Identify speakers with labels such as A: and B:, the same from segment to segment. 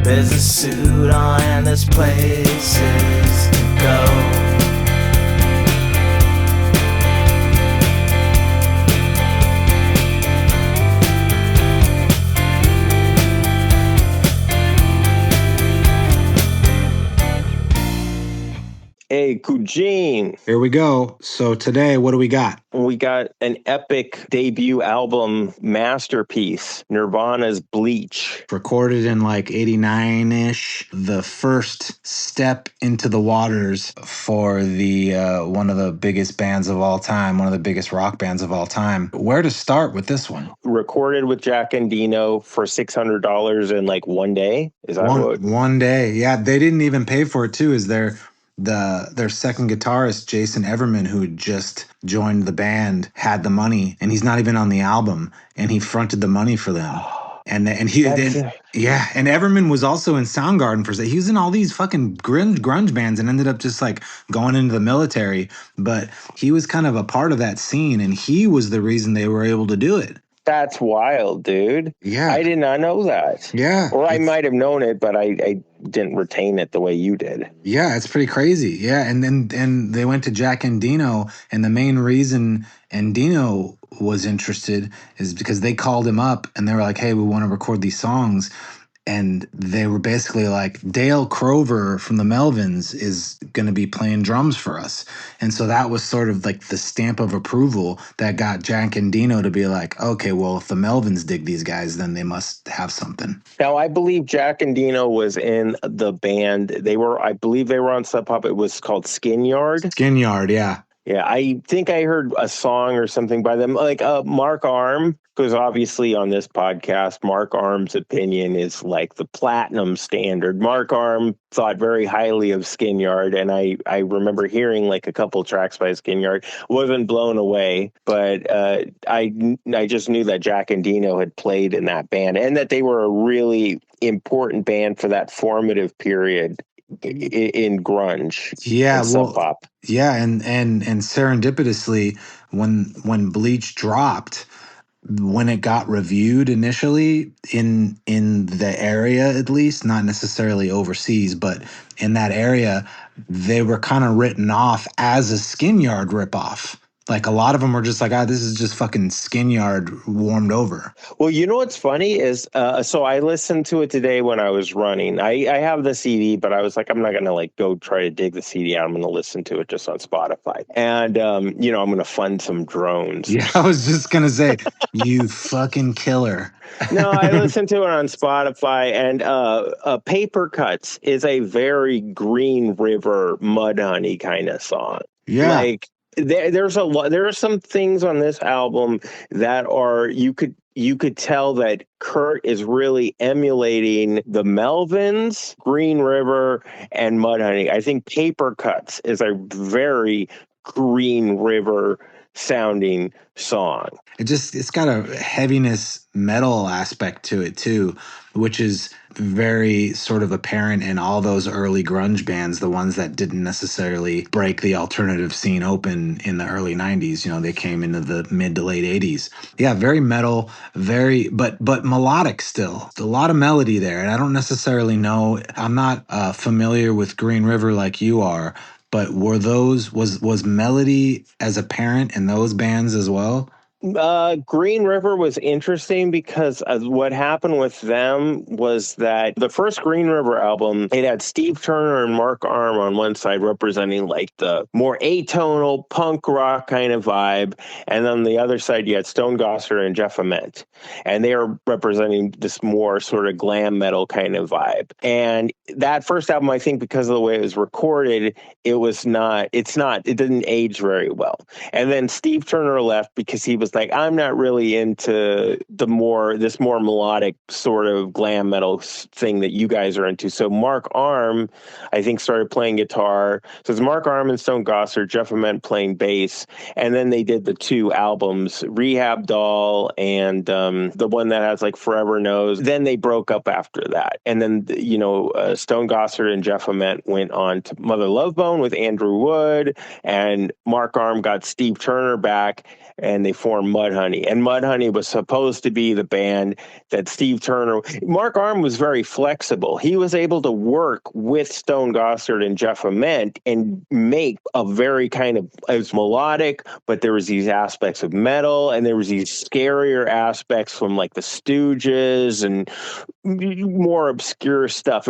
A: There's a suit on and there's places to go.
B: Hey, Kujin.
C: Here we go. So today, what do we got?
B: We got an epic debut album masterpiece, Nirvana's Bleach.
C: Recorded in like 89-ish. The first step into the waters for the one of the biggest bands of all time, one of the biggest rock bands of all time. Where to start with this one?
B: Recorded with Jack and Dino for $600 in like one day. Is that
C: one day? Yeah, they didn't even pay for it too. Is their second guitarist, Jason Everman, who had just joined the band, had the money, and he's not even on the album, and he fronted the money for them. And Everman was also in Soundgarden for he was in all these fucking grunge bands and ended up just like going into the military, but he was kind of a part of that scene, and he was the reason they were able to do it.
B: That's wild, dude.
C: Yeah.
B: I did not know that.
C: Yeah.
B: Or I might have known it, but I didn't retain it the way you did.
C: Yeah, it's pretty crazy. Yeah, and then they went to Jack and Dino, and the main reason Dino was interested is because they called him up and they were like, hey, we want to record these songs. And they were basically like, Dale Crover from the Melvins is going to be playing drums for us. And so that was sort of like the stamp of approval that got Jack and Dino to be like, okay, well, if the Melvins dig these guys, then they must have something.
B: Now, I believe Jack and Dino was in the band. I believe they were on Sub Pop. It was called Skin Yard.
C: Skin Yard, yeah.
B: Yeah, I think I heard a song or something by them. Like Mark Arm, because obviously on this podcast, Mark Arm's opinion is like the platinum standard. Mark Arm thought very highly of Skin Yard, and I remember hearing like a couple tracks by Skin Yard. Wasn't blown away, but I just knew that Jack and Dino had played in that band and that they were a really important band for that formative period in grunge.
C: Yeah,
B: and Sub Pop.
C: Yeah, and serendipitously, when Bleach dropped, when it got reviewed initially in the area, at least, not necessarily overseas, but in that area, they were kind of written off as a Skin Yard ripoff. Like a lot of them were just like, this is just fucking Skin Yard warmed over.
B: Well, you know what's funny is, so I listened to it today when I was running. I have the CD, but I was like, I'm not going to like go try to dig the CD out. I'm going to listen to it just on Spotify. And, I'm going to fund some drones.
C: Yeah, I was just going to say, you fucking killer.
B: No, I listened to it on Spotify, and Paper Cuts is a very Green River Mudhoney kind of song.
C: Yeah.
B: Like, there are some things on this album that are you could tell that Kurt is really emulating the Melvins, Green River, and Mudhoney. I think Paper Cuts is a very Green River sounding song.
C: It's got a heaviness metal aspect to it too, which is very sort of apparent in all those early grunge bands, the ones that didn't necessarily break the alternative scene open in the early 90s. They came into the mid to late 80s. Yeah, very metal, very but melodic still. A lot of melody there, and I don't necessarily know. I'm not familiar with Green River like you are. But was melody as apparent in those bands as well?
B: Green River was interesting because what happened with them was that the first Green River album, it had Steve Turner and Mark Arm on one side representing like the more atonal punk rock kind of vibe. And then the other side, you had Stone Gossard and Jeff Ament. And they are representing this more sort of glam metal kind of vibe. And that first album, I think because of the way it was recorded, it didn't age very well. And then Steve Turner left because he was like, I'm not really into this more melodic sort of glam metal thing that you guys are into. So Mark Arm, I think, started playing guitar. So it's Mark Arm and Stone Gossard, Jeff Ament playing bass. And then they did the two albums, Rehab Doll and the one that has like Forever Knows. Then they broke up after that. And then, Stone Gossard and Jeff Ament went on to Mother Love Bone with Andrew Wood, and Mark Arm got Steve Turner back, and they formed from Mudhoney, and Mudhoney was supposed to be the band that Steve Turner. Mark Arm was very flexible. He was able to work with Stone Gossard and Jeff Ament and make a very kind of, it was melodic, but there was these aspects of metal, and there was these scarier aspects from like the Stooges and more obscure stuff.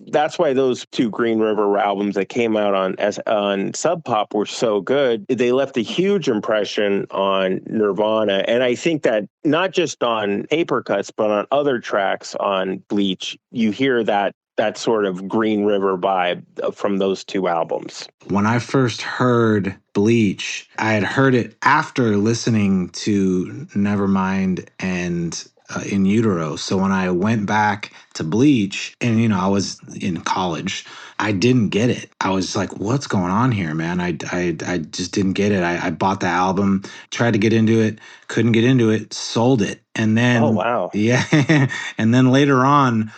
B: That's why those two Green River albums that came out on Sub Pop were so good. They left a huge impression on Nirvana, and I think that not just on Paper Cuts, but on other tracks on Bleach, you hear that sort of Green River vibe from those two albums.
C: When I first heard Bleach, I had heard it after listening to Nevermind and In Utero. So when I went back to Bleach, and I was in college, I didn't get it. I was like, what's going on here, man? I just didn't get it. I bought the album, tried to get into it, couldn't get into it, sold it. And then,
B: oh, wow.
C: Yeah. And then later on,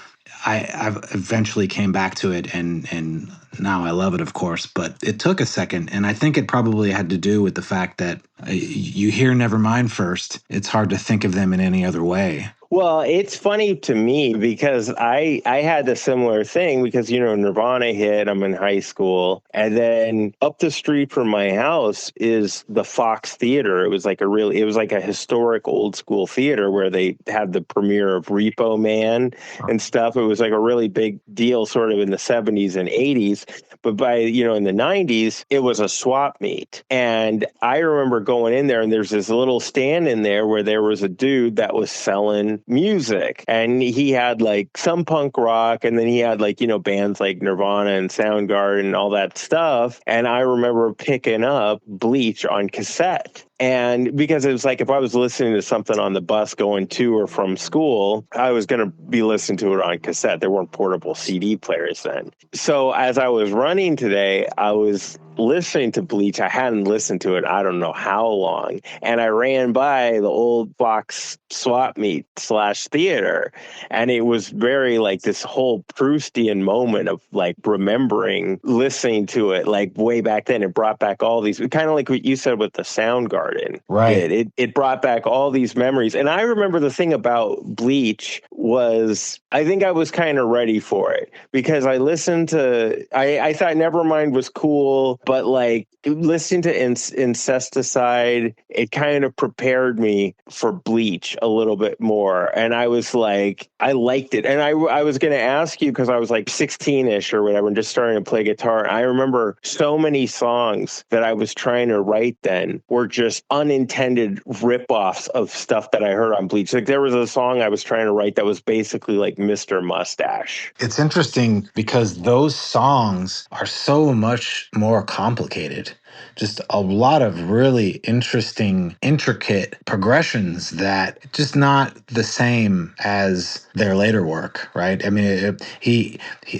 C: I've eventually came back to it, and now I love it, of course, but it took a second. And I think it probably had to do with the fact that you hear Nevermind first. It's hard to think of them in any other way.
B: Well, it's funny to me because I had a similar thing because, Nirvana hit, I'm in high school, and then up the street from my house is the Fox Theater. It was like a historic old school theater where they had the premiere of Repo Man and stuff. It was like a really big deal sort of in the 70s and 80s. But by, in the 90s, it was a swap meet. And I remember going in there, and there's this little stand in there where there was a dude that was selling music, and he had like some punk rock, and then he had like bands like Nirvana and Soundgarden and all that stuff. And I remember picking up Bleach on cassette. And because it was like if I was listening to something on the bus going to or from school, I was going to be listening to it on cassette. There weren't portable CD players then. So as I was running today, I was listening to Bleach. I hadn't listened to it I don't know how long, and I ran by the old Fox swap meet / theater, and it was very like this whole Proustian moment of like remembering listening to it like way back then. It brought back all these, kind of like what you said with the Soundgarden.
C: Right.
B: It brought back all these memories. And I remember the thing about Bleach was I think I was kind of ready for it because I listened to, I thought Nevermind was cool, but like listening to Incesticide, it kind of prepared me for Bleach a little bit more. And I was like, I liked it. And I was going to ask you because I was like 16-ish or whatever and just starting to play guitar. I remember so many songs that I was trying to write then were just unintended ripoffs of stuff that I heard on Bleach. Like there was a song I was trying to write that was basically like Mr. Mustache.
C: It's interesting because those songs are so much more complicated. Just a lot of really interesting, intricate progressions that just not the same as their later work, right? I mean,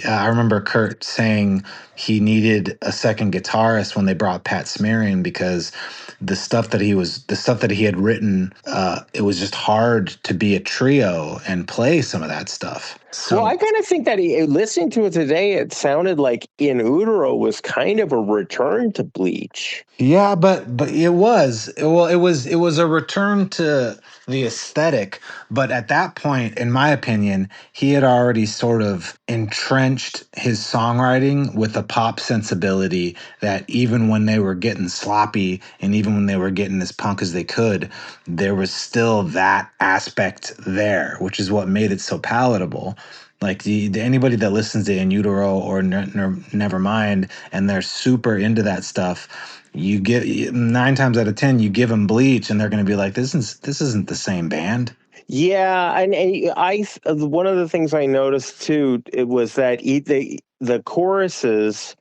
C: I remember Kurt saying he needed a second guitarist when they brought Pat Smearian because the stuff that he had written, it was just hard to be a trio and play some of that stuff. So,
B: well, I kind of think that listening to it today, it sounded like In Utero was kind of a return to Bleach.
C: Yeah, but it was a return to the aesthetic, but at that point, in my opinion, he had already sort of entrenched his songwriting with a pop sensibility that even when they were getting sloppy and even when they were getting as punk as they could, there was still that aspect there, which is what made it so palatable. Like anybody that listens to In Utero or Nevermind and they're super into that stuff, you get 9 times out of 10, you give them Bleach and they're going to be like, this isn't the same band.
B: Yeah, and I one of the things I noticed too, it was that the choruses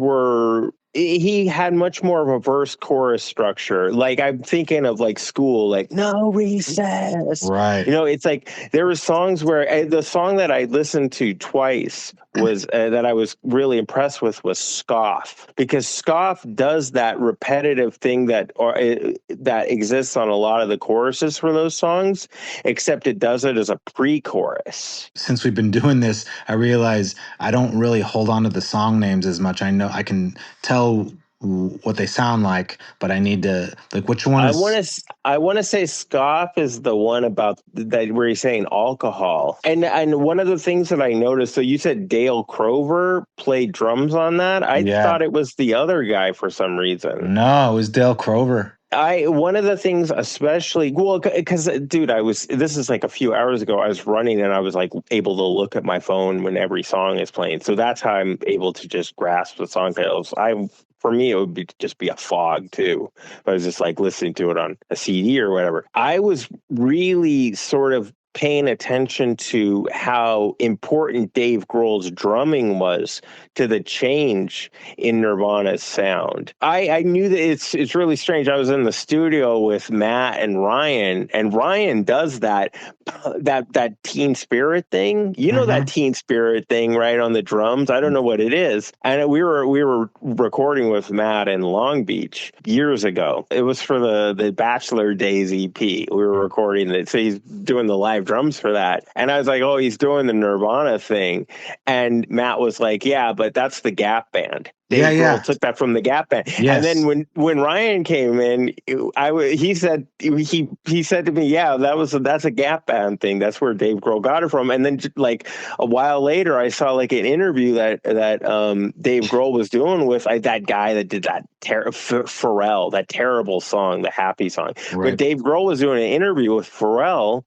B: were. He had much more of a verse chorus structure. Like I'm thinking of like School, like no recess.
C: Right.
B: It's like there were songs where the song that I listened to twice was that I was really impressed with was Scoff, because Scoff does that repetitive thing that exists on a lot of the choruses for those songs, except it does it as a pre-chorus.
C: Since we've been doing this, I realize I don't really hold on to the song names as much. I know I can tell what they sound like, but I need to like which one
B: I
C: is.
B: want to say Scoff is the one about that where he's saying alcohol. And one of the things that I noticed, so you said Dale Crover played drums on that. I
C: Yeah.
B: thought it was the other guy for some reason.
C: No, it was Dale Crover.
B: One of the things, especially, well, because dude, this is like a few hours ago, I was running and I was like able to look at my phone when every song is playing. So that's how I'm able to just grasp the song titles. For me, it would just be a fog too. I was just like listening to it on a CD or whatever. I was really sort of paying attention to how important Dave Grohl's drumming was to the change in Nirvana's sound. I knew that it's really strange. I was in the studio with Matt and Ryan does that teen spirit thing. You know that teen spirit thing, right, on the drums. I don't know what it is. And we were recording with Matt in Long Beach years ago. It was for the Bachelor Days EP. We were recording it. So he's doing the live drums for that. And I was like, oh, he's doing the Nirvana thing. And Matt was like, yeah, but that's the Gap Band. Dave Grohl took that from the Gap Band.
C: Yes.
B: And then when Ryan came in, he said to me, yeah, that's a Gap Band thing. That's where Dave Grohl got it from. And then like a while later, I saw like an interview that Dave Grohl was doing with that guy that did that Pharrell, that terrible song, the Happy song.
C: Right.
B: But Dave Grohl was doing an interview with Pharrell.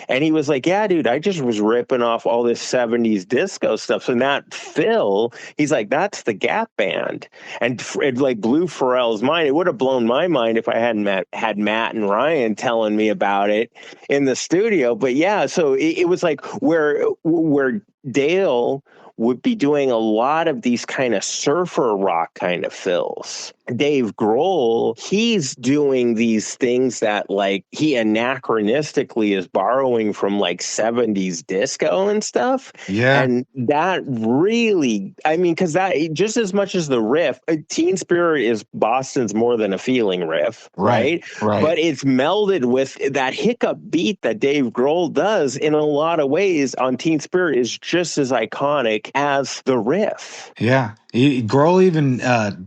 B: And he was like, yeah, dude, I just was ripping off all this 70s disco stuff. So not Phil, he's like, that's the Gap Band. And it like blew Pharrell's mind. It would have blown my mind if I hadn't had Matt and Ryan telling me about it in the studio. But yeah, so it was like where Dale would be doing a lot of these kind of surfer rock kind of fills. Dave Grohl, he's doing these things that like he anachronistically is borrowing from like 70s disco and stuff.
C: Yeah.
B: And that really, I mean, because that just as much as the riff, Teen Spirit is Boston's More Than a Feeling riff, right? But it's melded with that hiccup beat that Dave Grohl does in a lot of ways on Teen Spirit is just as iconic as the riff.
C: Yeah. Grohl even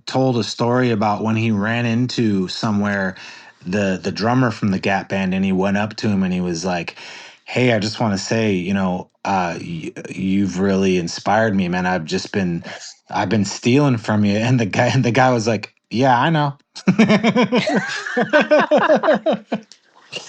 C: told a story about when he ran into somewhere the drummer from the Gap Band, and he went up to him and he was like, hey, I just want to say, you've really inspired me, man. I've been stealing from you. And the guy was like, yeah, I know.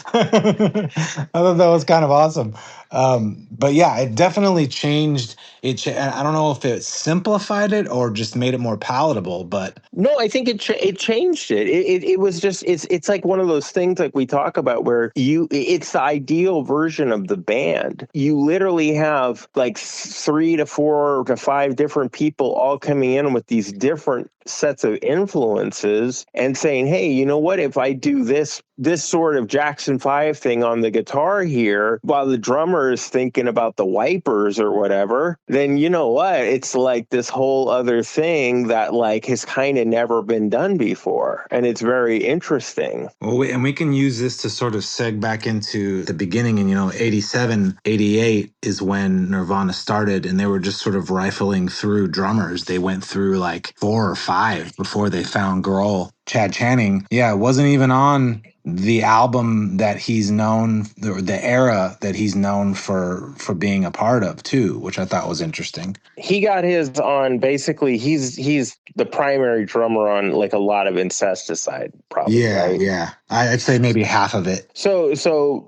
C: I thought that was kind of awesome. But yeah, it definitely changed. I don't know if it simplified it or just made it more palatable, but
B: no, I think it changed it. It was just it's like one of those things like we talk about where it's the ideal version of the band. You literally have like 3 to 4 to 5 different people all coming in with these different sets of influences and saying, hey, you know what, if I do this sort of Jackson 5 thing on the guitar here while the drummer is thinking about the wipers or whatever, then you know what, it's like this whole other thing that like has kind of never been done before, and it's very interesting.
C: Well, and we can use this to sort of seg back into the beginning. And 87, 88 is when Nirvana started, and they were just sort of rifling through drummers. They went through like 4 or 5 before they found Grohl. Chad Channing, yeah, wasn't even on the album that he's known, the era that he's known for being a part of too, which I thought was interesting.
B: He got his on basically, he's the primary drummer on like a lot of Incesticide, probably.
C: Yeah,
B: right?
C: yeah. I'd say maybe half of it.
B: So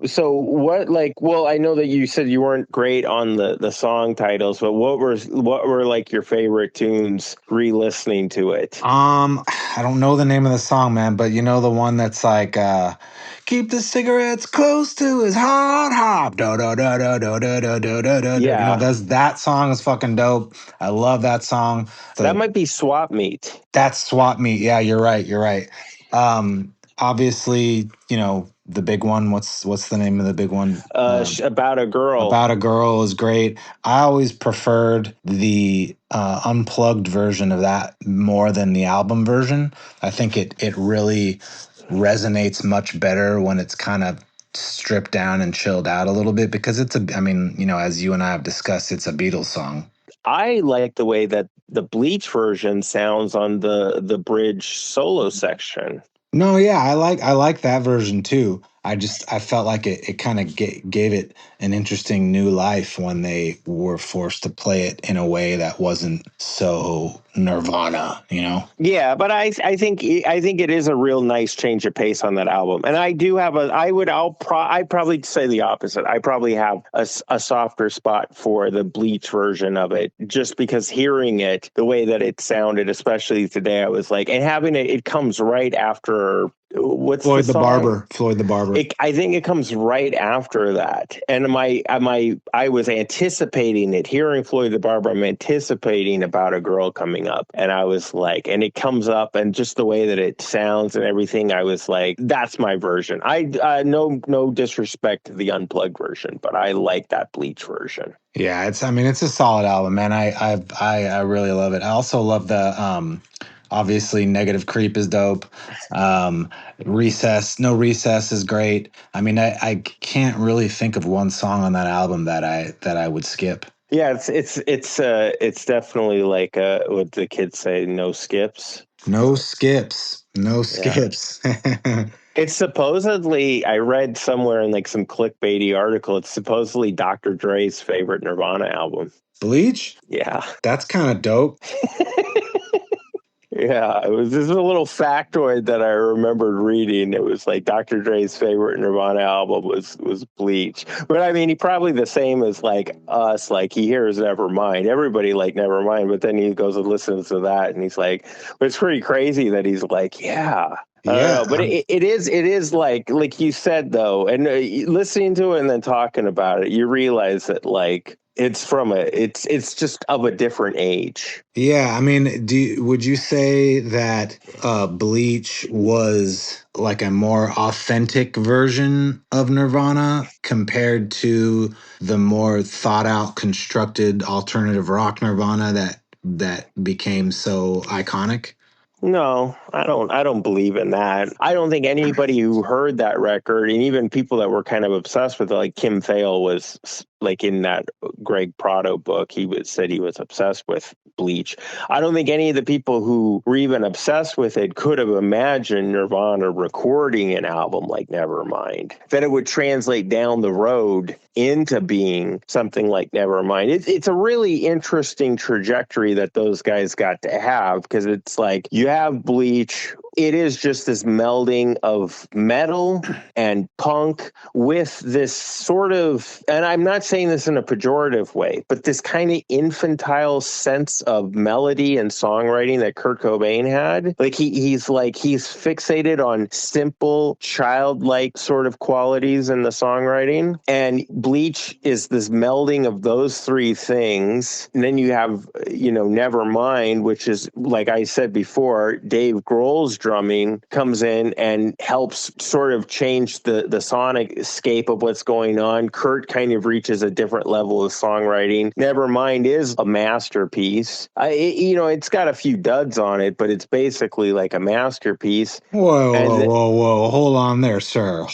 B: what, like, well, I know that you said you weren't great on the song titles, but what were like your favorite tunes re-listening to it?
C: I don't know the name of the song, man, but the one that's like keep the cigarettes close to his hard. Do do do do do do do do do.
B: Yeah.
C: That song is fucking dope. I love that song.
B: That might be Swap Meet.
C: That's Swap Meet. Yeah, you're right. Obviously, the big one. What's the name of the big one?
B: About a Girl.
C: About a Girl is great. I always preferred the unplugged version of that more than the album version. I think it really resonates much better when it's kind of stripped down and chilled out a little bit, because as you and I have discussed, it's a Beatles song.
B: I like the way that the Bleach version sounds on the bridge solo section.
C: No, yeah, I like that version too. I felt like it kind of gave it an interesting new life when they were forced to play it in a way that wasn't so Nirvana, you know?
B: Yeah, but I think it is a real nice change of pace on that album. And I do have I'd probably say the opposite. I probably have a softer spot for the Bleach version of it, just because hearing it the way that it sounded, especially today, I was like, and having it comes right after what's
C: Floyd
B: the
C: the
B: song?
C: Barber. Floyd the Barber.
B: I think it comes right after that. And I was anticipating it, hearing Floyd the Barber, I'm anticipating About a Girl coming up. And I was like, and it comes up, and just the way that it sounds and everything, I was like, that's my version. No disrespect to the unplugged version, but I like that Bleach version.
C: Yeah, it's a solid album, man. I really love it. I also love the obviously Negative Creep is dope. No Recess is great. I mean, I can't really think of one song on that album that I would skip.
B: Yeah, it's definitely like what the kids say, no skips.
C: No skips. No skips. Yeah.
B: It's supposedly, I read somewhere in like some clickbaity article, it's supposedly Dr. Dre's favorite Nirvana album.
C: Bleach?
B: Yeah.
C: That's kind of dope.
B: Yeah, this is a little factoid that I remembered reading. It was like Dr. Dre's favorite Nirvana album was Bleach. But I mean, he probably the same as like us, like he hears Nevermind. Everybody like Nevermind, but then he goes and listens to that and he's like, but it's pretty crazy that he's like, yeah. I don't know, but it is like you said though, and listening to it and then talking about it, you realize that like it's just of a different age.
C: Yeah, I mean, would you say that Bleach was like a more authentic version of Nirvana compared to the more thought out, constructed alternative rock Nirvana that became so iconic?
B: No, I don't believe in that. I don't think anybody who heard that record, and even people that were kind of obsessed with it, like Kim Thale was like in that Greg Prado book, said he was obsessed with Bleach. I don't think any of the people who were even obsessed with it could have imagined Nirvana recording an album like Nevermind, that it would translate down the road into being something like Nevermind. It's a really interesting trajectory that those guys got to have, because it's like you have Bleach. It is just this melding of metal and punk with this sort of, and I'm not saying this in a pejorative way, but this kind of infantile sense of melody and songwriting that Kurt Cobain had. Like he's fixated on simple, childlike sort of qualities in the songwriting. And Bleach is this melding of those three things. And then you have, Nevermind, which is, like I said before, Dave Grohl's drumming comes in and helps sort of change the sonic scape of what's going on. Kurt kind of reaches a different level of songwriting. Nevermind is a masterpiece. It's got a few duds on it, but it's basically like a masterpiece.
C: Whoa. Hold on there, sir.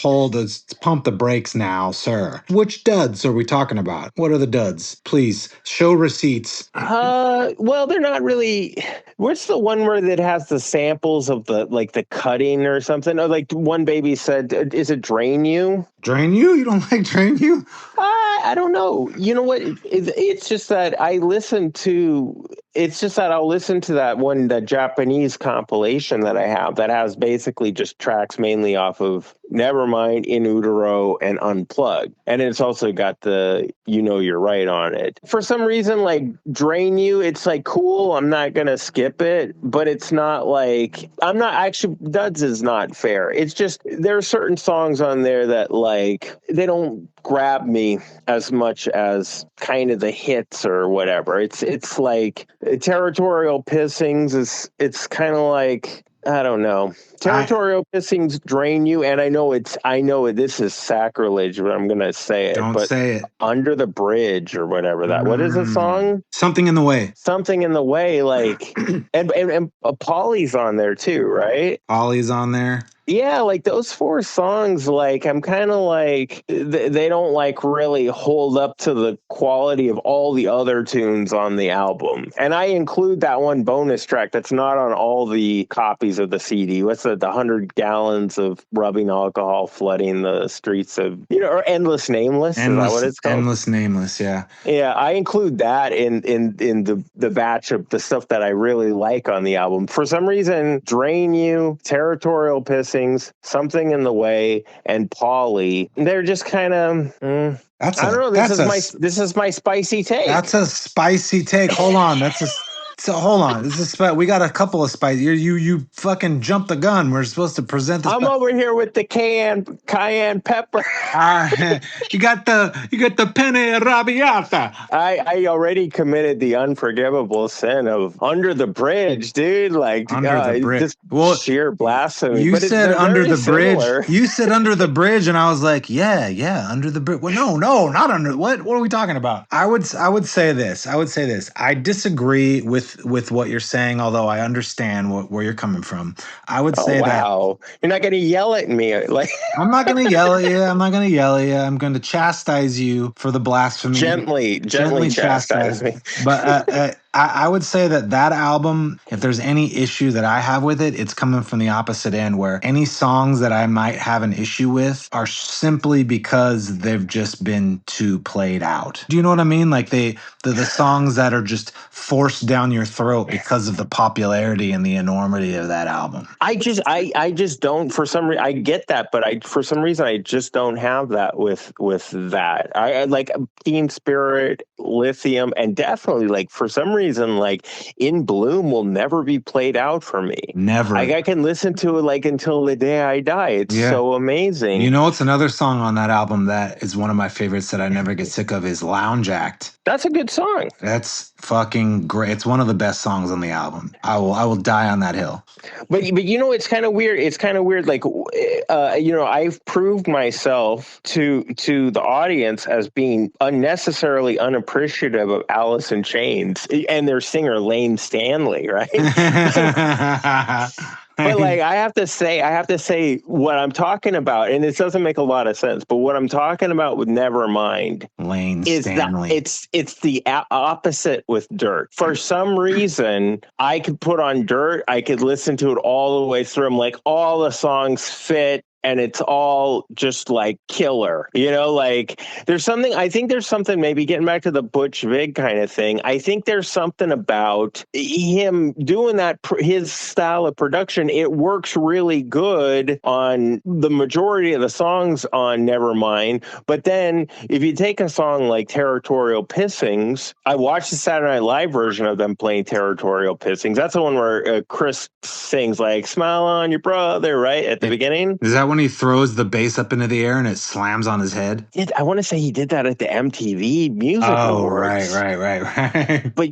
C: Pump the brakes now, sir. Which duds are we talking about? What are the duds? Please, show receipts.
B: Well, they're not really. What's the one where that has the samples of the cutting or something? Or like one baby said, is it Drain You?
C: Drain You? You don't like Drain You?
B: I don't know. You know what? It's just that I'll listen to that Japanese compilation that I have that has basically just tracks mainly off of Nevermind, In Utero, and Unplugged. And it's also got the You're Right on it. For some reason, like Drain You, it's like cool. I'm not going to skip it, but it's not like, I'm not actually, Duds is not fair. It's just, there are certain songs on there that like, they don't grab me as much as kind of the hits or whatever. It's like Territorial Pissings it's kind of like, I don't know. Territorial Pissings Drain You, and I know this is sacrilege, but I'm gonna say it.
C: Don't say it.
B: Under the Bridge or whatever that. What is the song?
C: Something in the Way.
B: Something in the Way, like and Polly's on there too, right?
C: Polly's on there.
B: Yeah, like those 4 songs, like I'm kind of like they don't like really hold up to the quality of all the other tunes on the album. And I include that one bonus track that's not on all the copies of the CD. What's the 100 gallons of rubbing alcohol flooding the streets of, or Endless Nameless? Is that what it's called?
C: Endless Nameless, yeah.
B: Yeah, I include that in the batch of the stuff that I really like on the album. For some reason, Drain You, Territorial Pissings, Something in the Way, and Polly, they're just kind of I don't know. This is my spicy take.
C: That's a spicy take. Hold on. Hold on. We got a couple of spicy. You fucking jumped the gun. We're supposed to present this.
B: I'm over here with the cayenne pepper.
C: You got the penne arrabbiata.
B: I already committed the unforgivable sin of Under the Bridge, dude. Like
C: Under the Bridge.
B: Just sheer blasphemy.
C: You said Under the
B: similar.
C: Bridge. You said Under the Bridge, and I was like, yeah, Under the Bridge. Well, no, not under. What are we talking about? I would say this. I disagree with what you're saying, although I understand where you're coming from. I would say that.
B: Wow, you're not going to yell at me, like
C: I'm not going to yell at you. I'm going to chastise you for the blasphemy.
B: Gently chastise me.
C: But I would say that album, if there's any issue that I have with it, it's coming from the opposite end, where any songs that I might have an issue with are simply because they've just been too played out. Do you know what I mean? Like the songs that are just forced down your throat because of the popularity and the enormity of that album.
B: I just don't, for some reason, I get that, but for some reason I just don't have that with that. I like Teen Spirit, Lithium, and definitely like for some reason like In Bloom will never be played out for me.
C: Never.
B: Like I can listen to it like until the day I die. It's so amazing.
C: You know, it's another song on that album that is one of my favorites that I never get sick of is Lounge Act.
B: That's a good song.
C: That's fucking great. It's one of the best songs on the album. I will die on that hill.
B: But you know, it's kind of weird. It's kind of weird. Like, I've proved myself to the audience as being unnecessarily unappreciative of Alice in Chains and their singer Lane Stanley, right? But like I have to say what I'm talking about, and it doesn't make a lot of sense, but what I'm talking about with Nevermind is Stanley. That it's the opposite with Dirt. For some reason, I could put on Dirt, I could listen to it all the way through. I'm like, all the songs fit. And it's all just like killer, like I think there's something maybe getting back to the Butch Vig kind of thing. I think there's something about him doing that, his style of production. It works really good on the majority of the songs on Nevermind. But then if you take a song like Territorial Pissings, I watched the Saturday Night Live version of them playing Territorial Pissings. That's the one where Chris sings like "Smile on Your Brother," right at the beginning.
C: Is that when he throws the bass up into the air and it slams on his head?
B: I want to say he did that at the MTV Music Awards.
C: Right.
B: But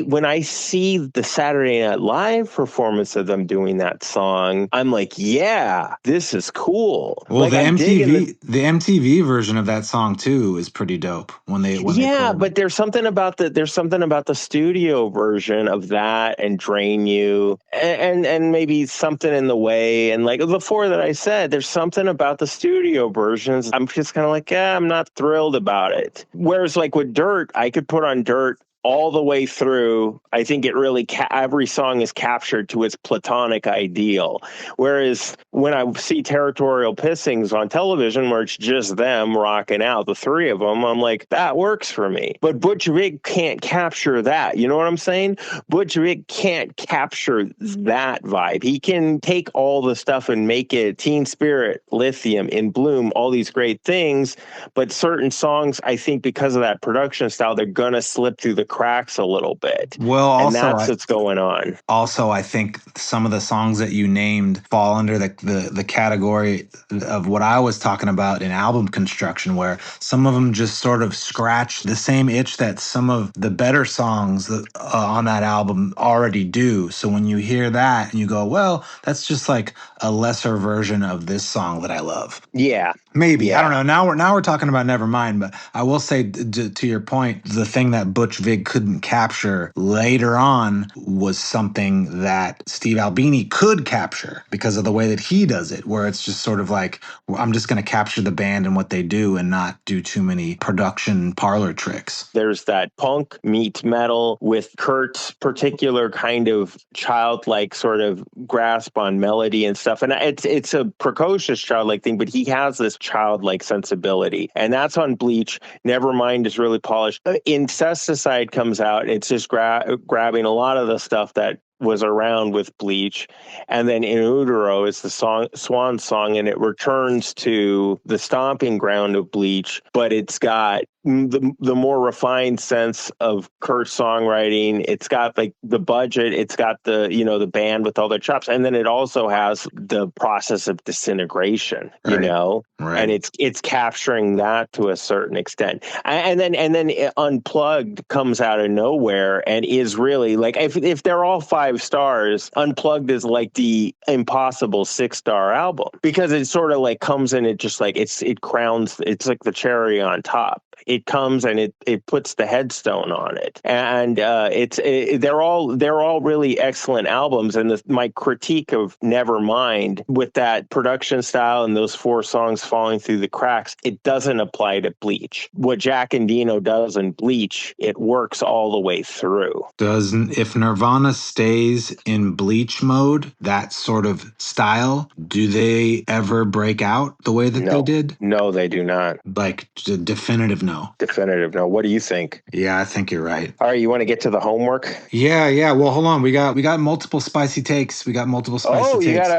B: when I see the Saturday Night Live performance of them doing that song, I'm like, yeah, this is cool.
C: Well, like, the MTV version of that song too is pretty dope. But
B: there's something about the studio version of that and Drain You and maybe Something in the Way and like the 4 that I said. There's something about the studio versions. I'm just kind of like, I'm not thrilled about it. Whereas like with Dirt, I could put on Dirt all the way through. I think it really every song is captured to its platonic ideal. Whereas when I see Territorial Pissings on television where it's just them rocking out, the 3 of them, I'm like, that works for me. But Butch Vig can't capture that. You know what I'm saying? Butch Vig can't capture that vibe. He can take all the stuff and make it Teen Spirit, Lithium, In Bloom, all these great things. But certain songs, I think because of that production style, they're going to slip through the cracks a little bit.
C: Well, also,
B: and that's what's going on.
C: Also, I think some of the songs that you named fall under the category of what I was talking about in album construction, where some of them just sort of scratch the same itch that some of the better songs on that album already do. So when you hear that and you go, well, that's just like a lesser version of this song that I love.
B: Yeah.
C: Maybe. Yeah. I don't know. Now we're talking about Nevermind, but I will say to your point, the thing that Butch Vig they couldn't capture later on was something that Steve Albini could capture because of the way that he does it, where it's just sort of like, well, I'm just going to capture the band and what they do and not do too many production parlor tricks.
B: There's that punk meets metal with Kurt's particular kind of childlike sort of grasp on melody and stuff. And it's a precocious childlike thing, but he has this childlike sensibility. And that's on Bleach. Nevermind is really polished. Incesticide comes out. It's just grabbing a lot of the stuff that was around with Bleach, and then In Utero is the swan song, and it returns to the stomping ground of Bleach, but it's got the more refined sense of Kurt's songwriting. It's got like the budget, it's got the, you know, the band with all their chops, and then it also has the process of disintegration, you know, and it's capturing that to a certain extent. And then Unplugged comes out of nowhere and is really like, if they're all 5 stars, Unplugged is like the impossible 6-star album, because it sort of like comes in, it just like it crowns, it's like the cherry on top. It comes and it puts the headstone on it, and they're all really excellent albums. And my critique of Nevermind, with that production style and those 4 songs falling through the cracks, it doesn't apply to Bleach. What Jack Endino does in Bleach, it works all the way through.
C: If Nirvana stays in Bleach mode, that sort of style, do they ever break out the way that they did?
B: No, they do not.
C: Like definitive no.
B: Definitive no. What do you think?
C: Yeah, I think you're right.
B: All right, you want to get to the homework?
C: Yeah. Well, hold on. We got multiple spicy takes. We got multiple spicy takes.
B: Oh, you got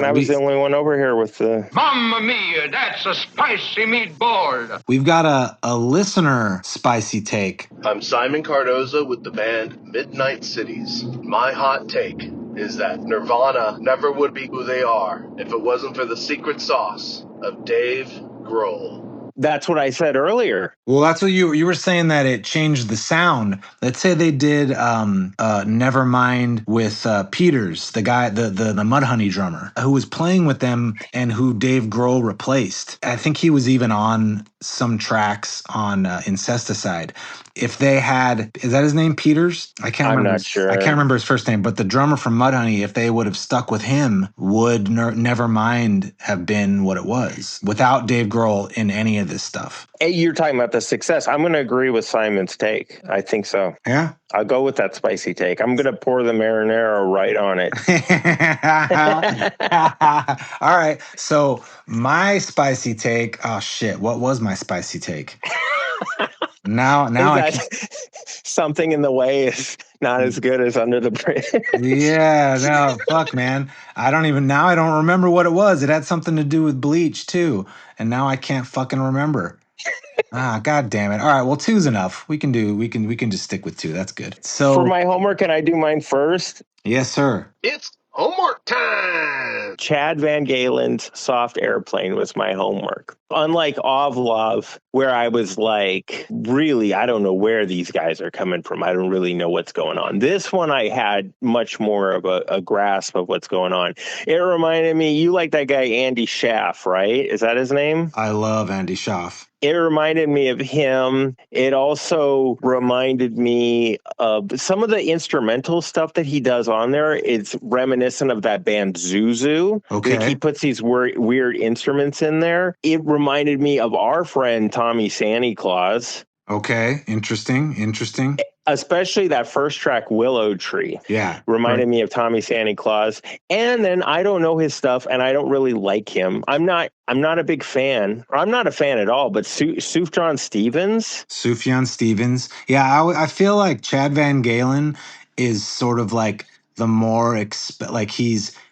B: I was the only one over here with the...
D: Mamma mia, that's a spicy meatball.
C: We've got a listener spicy take.
E: I'm Simon Cardoza with the band Midnight Cities. My hot take is that Nirvana never would be who they are if it wasn't for the secret sauce of Dave Grohl.
B: That's what I said earlier.
C: Well, that's what you were saying, that it changed the sound. Let's say they did Nevermind with Peters, the guy, the Mudhoney drummer, who was playing with them and who Dave Grohl replaced. I think he was even on some tracks on Incesticide. If they had, is that his name, Peters? I can't remember.
B: I'm not sure.
C: I can't remember his first name, but the drummer from Mudhoney, if they would have stuck with him, would Nevermind have been what it was without Dave Grohl in any of this stuff?
B: Hey, you're talking about the success. I'm going to agree with Simon's take. I think so.
C: Yeah?
B: I'll go with that spicy take. I'm going to pour the marinara right on it.
C: All right. So my spicy take, oh shit, what was my spicy take? Now
B: something in the way is not as good as Under the Bridge.
C: Yeah, no, fuck, man. I don't remember what it was. It had something to do with Bleach too, and now I can't fucking remember. God damn it. All right, well, 2's enough. We can just stick with 2. That's good. So
B: for my homework, can I do mine first?
C: Yes, sir.
E: It's homework time!
B: Chad Van Galen's Soft Airplane was my homework. Unlike Ovlov, where I was like, really, I don't know where these guys are coming from. I don't really know what's going on. This one, I had much more of a grasp of what's going on. It reminded me, you like that guy Andy Schaff, right? Is that his name?
C: I love Andy Schaff.
B: It reminded me of him. It also reminded me of some of the instrumental stuff that he does on there. It's reminiscent of that band Zuzu.
C: Okay.
B: Like he puts these weird instruments in there. It reminded me of our friend Tommy Santa Claus.
C: Okay, interesting.
B: Especially that first track, Willow Tree.
C: Yeah.
B: Reminded me of Tommy Santa Claus. And then I don't know his stuff and I don't really like him. I'm not a big fan. I'm not a fan at all, but Sufjan Stevens. Yeah,
C: I feel like Chad Van Galen is sort of like the more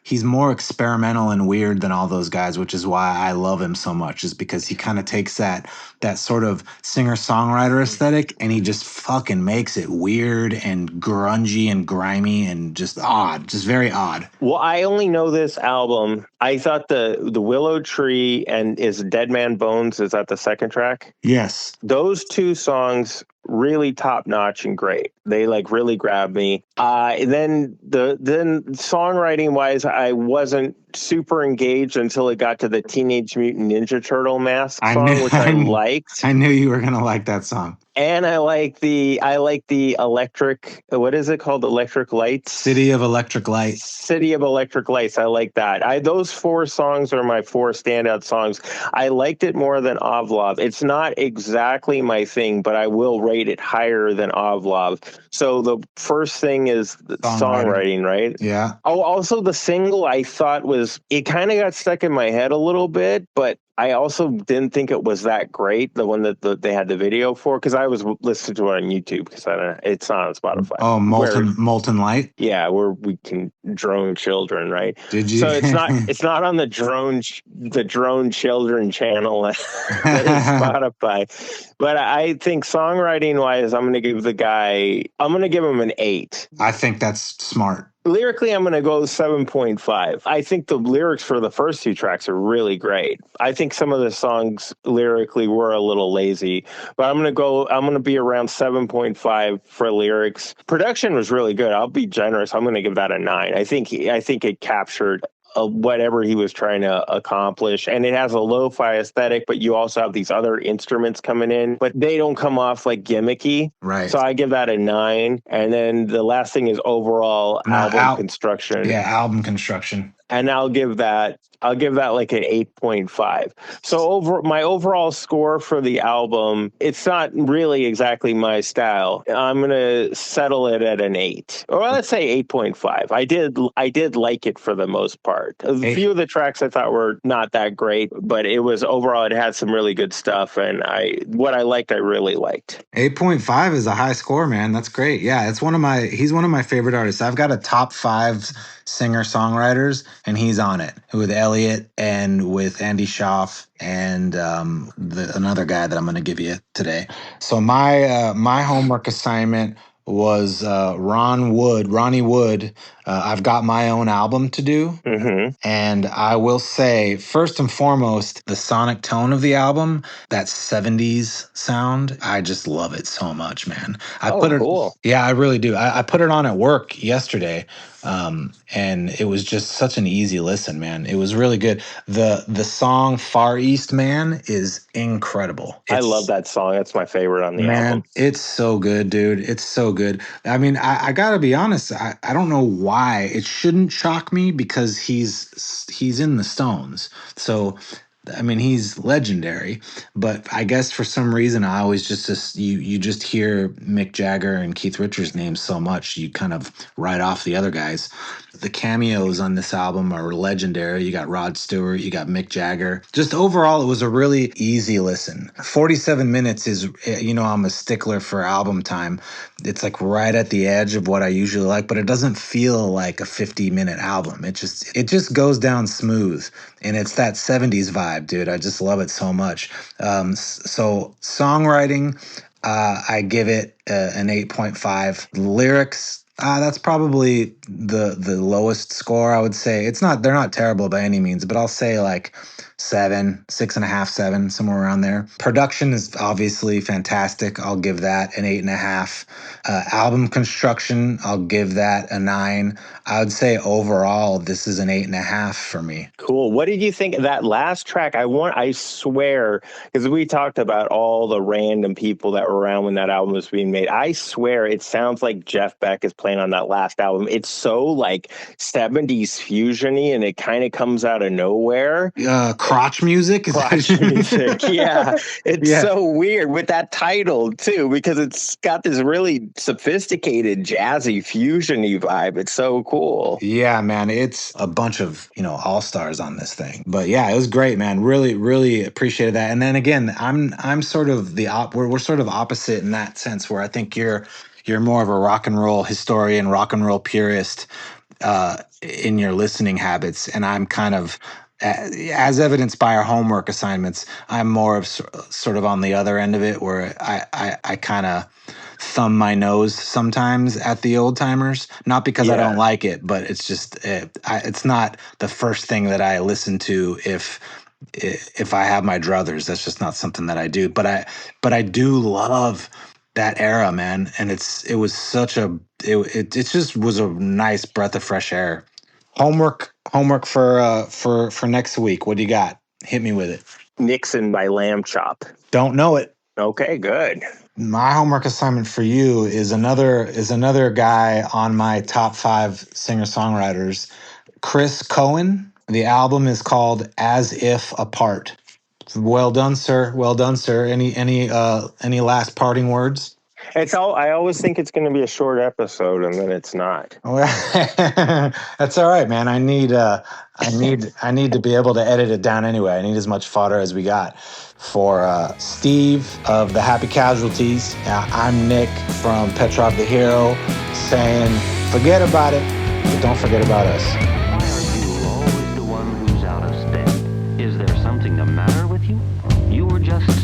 C: he's more experimental and weird than all those guys, which is why I love him so much, is because he kind of takes that sort of singer-songwriter aesthetic and he just fucking makes it weird and grungy and grimy and just odd, just very odd.
B: Well, I only know this album. I thought the Willow Tree and is Dead Man Bones, is that the second track?
C: Yes.
B: Those 2 songs, really top notch and great. They like really grabbed me. Then songwriting wise, I wasn't super engaged until it got to the Teenage Mutant Ninja Turtle mask song, which I liked.
C: I knew you were gonna like that song.
B: And I like the electric, what is it called? Electric Lights?
C: City of Electric Light.
B: City of Electric Lights. I like that. Those 4 songs are my 4 standout songs. I liked it more than Ovlov. It's not exactly my thing, but I will rate it higher than Ovlov. So the first thing is the songwriting, right?
C: Yeah.
B: Oh, also the single I thought it kind of got stuck in my head a little bit, but I also didn't think it was that great, the one that they had the video for, because I was listening to it on YouTube, because it's not on Spotify.
C: Oh, Molten Light?
B: Yeah, where we can drone children, right?
C: Did you?
B: So it's not on the drone children channel that is Spotify. But I think songwriting wise, I'm going to give him an 8.
C: I think that's smart.
B: Lyrically, I'm going to go 7.5. I think the lyrics for the first 2 tracks are really great. I think some of the songs lyrically were a little lazy, but I'm going to be around 7.5 for lyrics. Production was really good. I'll be generous. I'm going to give that a 9. I think it captured whatever he was trying to accomplish. And it has a lo-fi aesthetic, but you also have these other instruments coming in, but they don't come off like gimmicky.
C: Right.
B: So I give that a 9. And then the last thing is overall album construction.
C: Yeah, album construction.
B: And I'll give that like an 8.5. So my overall score for the album, it's not really exactly my style. I'm going to settle it at an 8. Or let's say 8.5. I did like it for the most part. A few of the tracks I thought were not that great, but it was overall, it had some really good stuff. And what I really liked.
C: 8.5 is a high score, man. That's great. Yeah, he's one of my favorite artists. I've got a top 5 singer-songwriters, and he's on it with Elliot and with Andy Schaaf and another guy that I'm going to give you today. So my homework assignment was Ronnie Wood. I've got my own album to do.
B: Mm-hmm.
C: And I will say, first and foremost, the sonic tone of the album, that 70s sound, I just love it so much, man. Cool. Yeah, I really do. I put it on at work yesterday, and it was just such an easy listen, man. It was really good. The song Far East Man is incredible.
B: I love that song. That's my favorite on the album.
C: It's so good, dude. It's so good. I mean, I gotta be honest. I don't know why. It shouldn't shock me because he's in the Stones. So, I mean, he's legendary. But I guess for some reason, I always you just hear Mick Jagger and Keith Richards' names so much, you kind of write off the other guys. The cameos on this album are legendary. You got Rod Stewart, you got Mick Jagger. Just overall, it was a really easy listen. 47 minutes is, I'm a stickler for album time. It's like right at the edge of what I usually like, but it doesn't feel like a 50-minute album. It just goes down smooth, and it's that 70s vibe, dude. I just love it so much. So songwriting, I give it an 8.5. Lyrics, that's probably the lowest score, I would say. They're not terrible by any means, but I'll say like 7, 6.5, 7, somewhere around there. Production is obviously fantastic. I'll give that an 8.5. Album construction, I'll give that a 9. I would say overall, this is an 8.5 for me.
B: Cool. What did you think of that last track? I swear, because we talked about all the random people that were around when that album was being made. I swear it sounds like Jeff Beck is playing on that last album. It's so like 70s fusion-y, and it kind of comes out of nowhere.
C: Crotch music?
B: Yeah. It's so weird with that title too, because it's got this really sophisticated jazzy fusion-y vibe. It's so cool.
C: Yeah, man. It's a bunch of, all-stars on this thing. But yeah, it was great, man. Really, really appreciated that. And then again, I'm sort of we're sort of opposite in that sense, where I think you're more of a rock and roll historian, rock and roll purist in your listening habits, and I'm kind of, as evidenced by our homework assignments, I'm more of sort of on the other end of it, where I kind of thumb my nose sometimes at the old timers, not because I don't like it, but it's just it's not the first thing that I listen to if I have my druthers. That's just not something that I do. But I do love that era, man, and it just was a nice breath of fresh air. Homework for next week. What do you got? Hit me with it.
B: Nixon by Lamb Chop.
C: Don't know it.
B: Okay, good.
C: My homework assignment for you is another guy on my top 5 singer-songwriters, Chris Cohen. The album is called As If Apart. Well done, sir. Well done, sir. Any last parting words?
B: It's all. I always think it's going to be a short episode, and then it's not.
C: That's all right, man. I need to be able to edit it down anyway. I need as much fodder as we got. For Steve of the Happy Casualties, I'm Nick from Petrov the Hero, saying forget about it, but don't forget about us.
F: Why are you always the one who's out of step? Is there something the matter with you? You were just